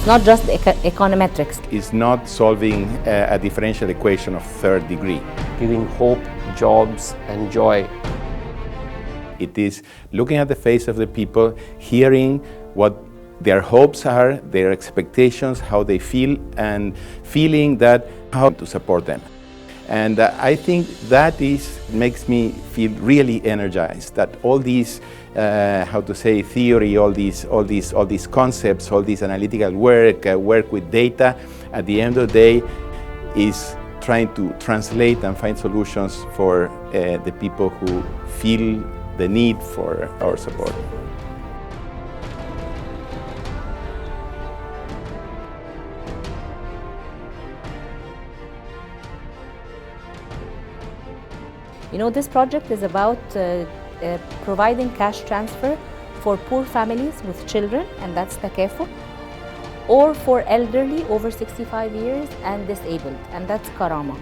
not just econometrics. It's not solving a differential equation of third degree. Giving hope, jobs, and joy. It is looking at the face of the people, hearing what their hopes are, their expectations, how they feel, and feeling that how to support them. And I think that makes me feel really energized, that all these, theory, all these concepts, all this analytical work with data, at the end of the day is trying to translate and find solutions for the people who feel the need for our support. You know, this project is about providing cash transfer for poor families with children, and that's takaful, or for elderly over 65 years and disabled, and that's karama.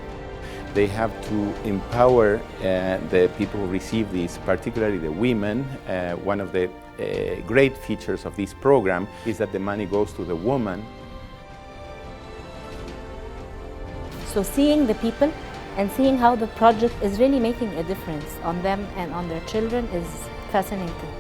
They have to empower the people who receive this, particularly the women. One of the great features of this program is that the money goes to the woman. So seeing the people and seeing how the project is really making a difference on them and on their children is fascinating.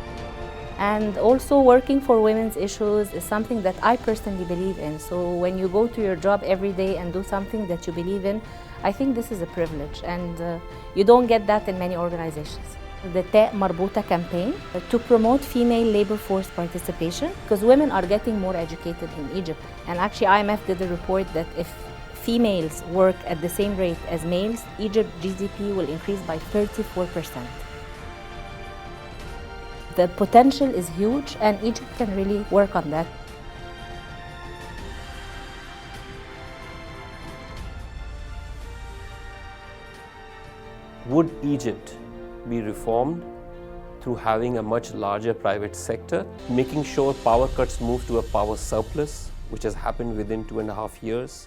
And also working for women's issues is something that I personally believe in. So when you go to your job every day and do something that you believe in, I think this is a privilege, and you don't get that in many organizations. The Ta' Marbuta campaign to promote female labor force participation, because women are getting more educated in Egypt. And actually IMF did a report that if females work at the same rate as males, Egypt GDP will increase by 34%. The potential is huge, and Egypt can really work on that. Would Egypt be reformed through having a much larger private sector, making sure power cuts move to a power surplus, which has happened within 2.5 years?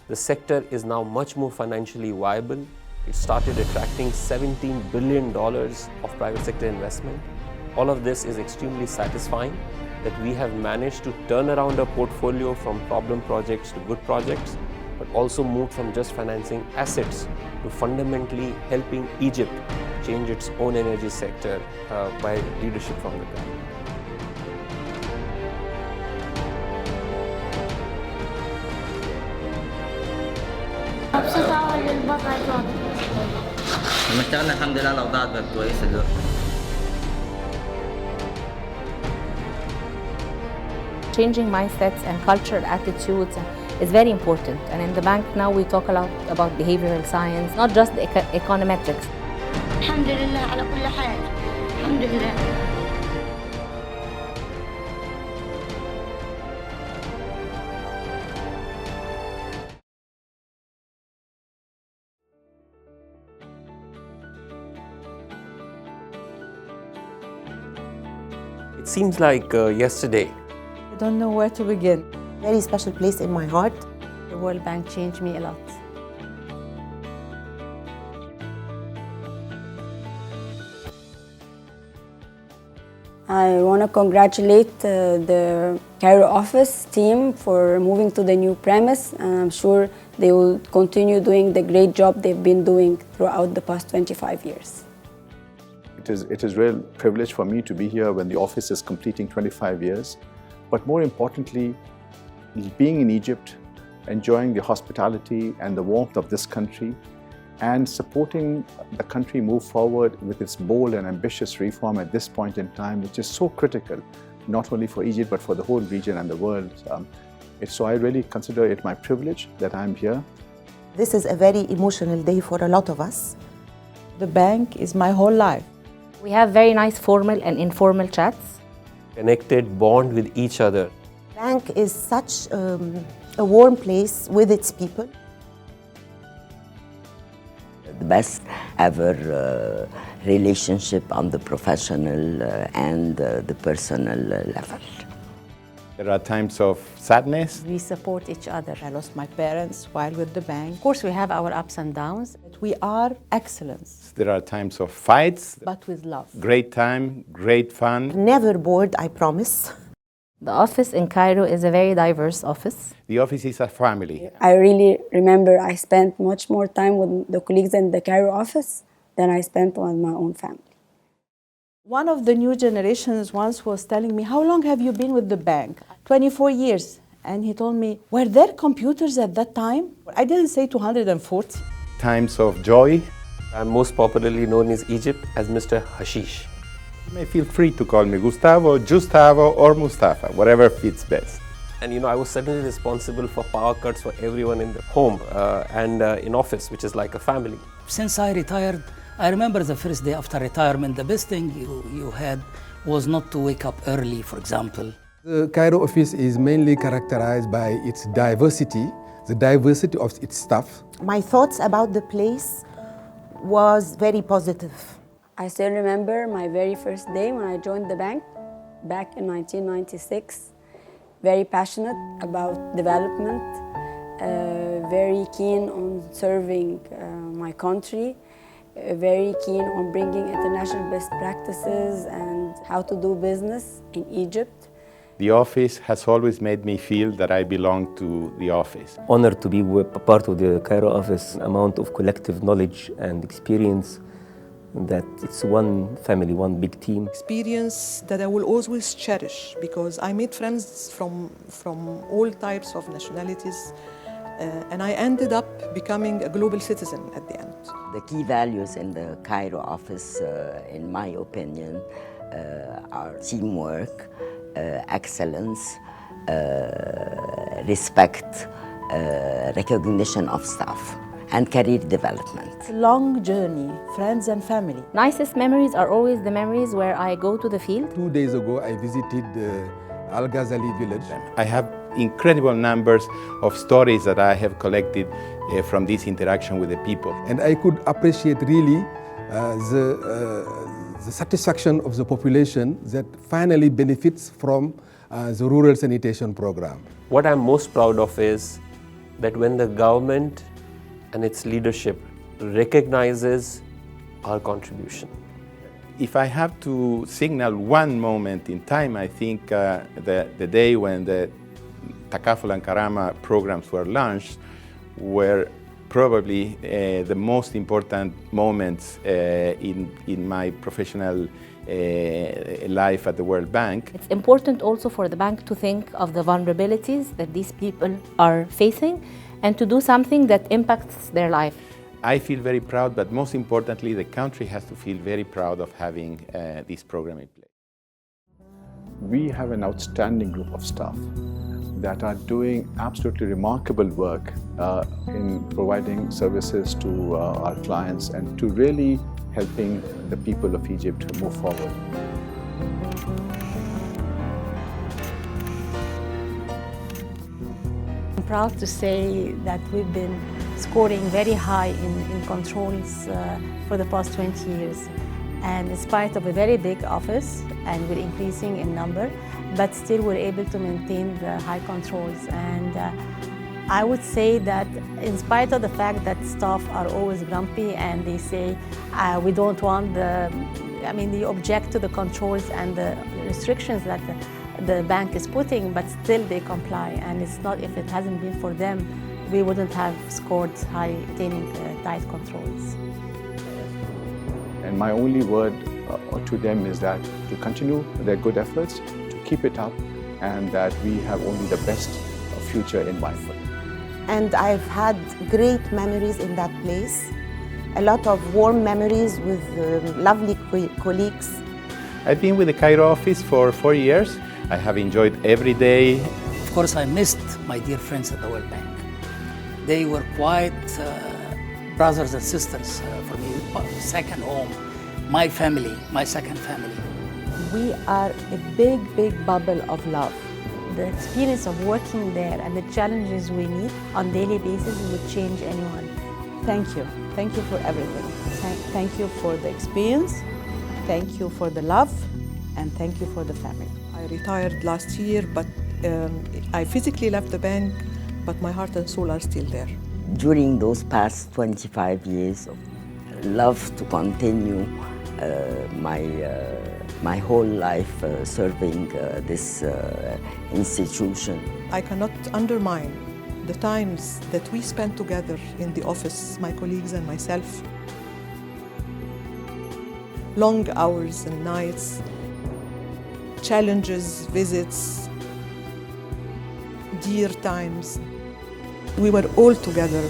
The sector is now much more financially viable. It started attracting $17 billion of private sector investment. All of this is extremely satisfying, that we have managed to turn around our portfolio from problem projects to good projects, but also moved from just financing assets to fundamentally helping Egypt change its own energy sector by leadership from the ground. الحمد لله الأوضاع بقت كويسة دلوقتي. Changing mindsets and cultural attitudes is very important. And in the bank now we talk a lot about behavioral science, not just econometrics. الحمد لله على كل حال. الحمد لله. It seems like yesterday. I don't know where to begin. Very special place in my heart. The World Bank changed me a lot. I want to congratulate the Cairo office team for moving to the new premise, and I'm sure they will continue doing the great job they've been doing throughout the past 25 years. It is a real privilege for me to be here when the office is completing 25 years. But more importantly, being in Egypt, enjoying the hospitality and the warmth of this country, and supporting the country move forward with its bold and ambitious reform at this point in time, which is so critical, not only for Egypt, but for the whole region and the world. So I really consider it my privilege that I'm here. This is a very emotional day for a lot of us. The bank is my whole life. We have very nice formal and informal chats. Connected, bond with each other. Bank is such a warm place with its people. The best ever relationship on the professional and the personal level. There are times of sadness. We support each other. I lost my parents while with the bank. Of course, we have our ups and downs, but we are excellence. There are times of fights. But with love. Great time, great fun. Never bored, I promise. The office in Cairo is a very diverse office. The office is a family. I really remember I spent much more time with the colleagues in the Cairo office than I spent on my own family. One of the new generations once was telling me, how long have you been with the bank? 24 years. And he told me, were there computers at that time? I didn't say 240. Times of joy. I'm most popularly known in Egypt as Mr. Hashish. You may feel free to call me Gustavo, Gustavo, or Mustafa, whatever fits best. And I was certainly responsible for power cuts for everyone in the home and in office, which is like a family. Since I retired, I remember the first day after retirement, the best thing you had was not to wake up early, for example. The Cairo office is mainly characterized by its diversity, the diversity of its staff. My thoughts about the place was very positive. I still remember my very first day when I joined the bank back in 1996. Very passionate about development, very keen on serving my country, very keen on bringing international best practices and how to do business in Egypt. The office has always made me feel that I belong to the office. Honored to be part of the Cairo office, amount of collective knowledge and experience, that it's one family, one big team. Experience that I will always cherish because I made friends from all types of nationalities and I ended up becoming a global citizen at the end. The key values in the Cairo office, in my opinion, are teamwork, excellence, respect, recognition of staff, and career development. Long journey, friends and family. Nicest memories are always the memories where I go to the field. 2 days ago, I visited Al Ghazali village. I have incredible numbers of stories that I have collected from this interaction with the people. And I could appreciate really the satisfaction of the population that finally benefits from the rural sanitation program. What I'm most proud of is that when the government and its leadership recognizes our contribution. If I have to signal one moment in time, I think the day when the Takaful and Karama programs were launched were probably the most important moments in my professional life at the World Bank. It's important also for the bank to think of the vulnerabilities that these people are facing and to do something that impacts their life. I feel very proud, but most importantly, the country has to feel very proud of having this program in place. We have an outstanding group of staff that are doing absolutely remarkable work in providing services to our clients and to really helping the people of Egypt move forward. I'm proud to say that we've been scoring very high in controls for the past 20 years. And in spite of a very big office, and we're increasing in number, but still we're able to maintain the high controls. And I would say that in spite of the fact that staff are always grumpy and they say, we don't want they object to the controls and the restrictions that the bank is putting, but still they comply. And it's not, if it hasn't been for them, we wouldn't have scored high, maintaining tight controls. And my only word to them is that to continue their good efforts, to keep it up, and that we have only the best future in mind for them. And I've had great memories in that place, a lot of warm memories with lovely colleagues. I've been with the Cairo office for 4 years. I have enjoyed every day. Of course, I missed my dear friends at the World Bank. They were quite brothers and sisters for me, second home, my family, my second family. We are a big, big bubble of love. The experience of working there and the challenges we meet on a daily basis would change anyone. Thank you. Thank you for everything. Thank you for the experience. Thank you for the love. And thank you for the family. I retired last year, but I physically left the bank, but my heart and soul are still there. During those past 25 years, I love to continue my whole life serving this institution. I cannot undermine the times that we spent together in the office, my colleagues and myself. Long hours and nights, challenges, visits, dear times. We were all together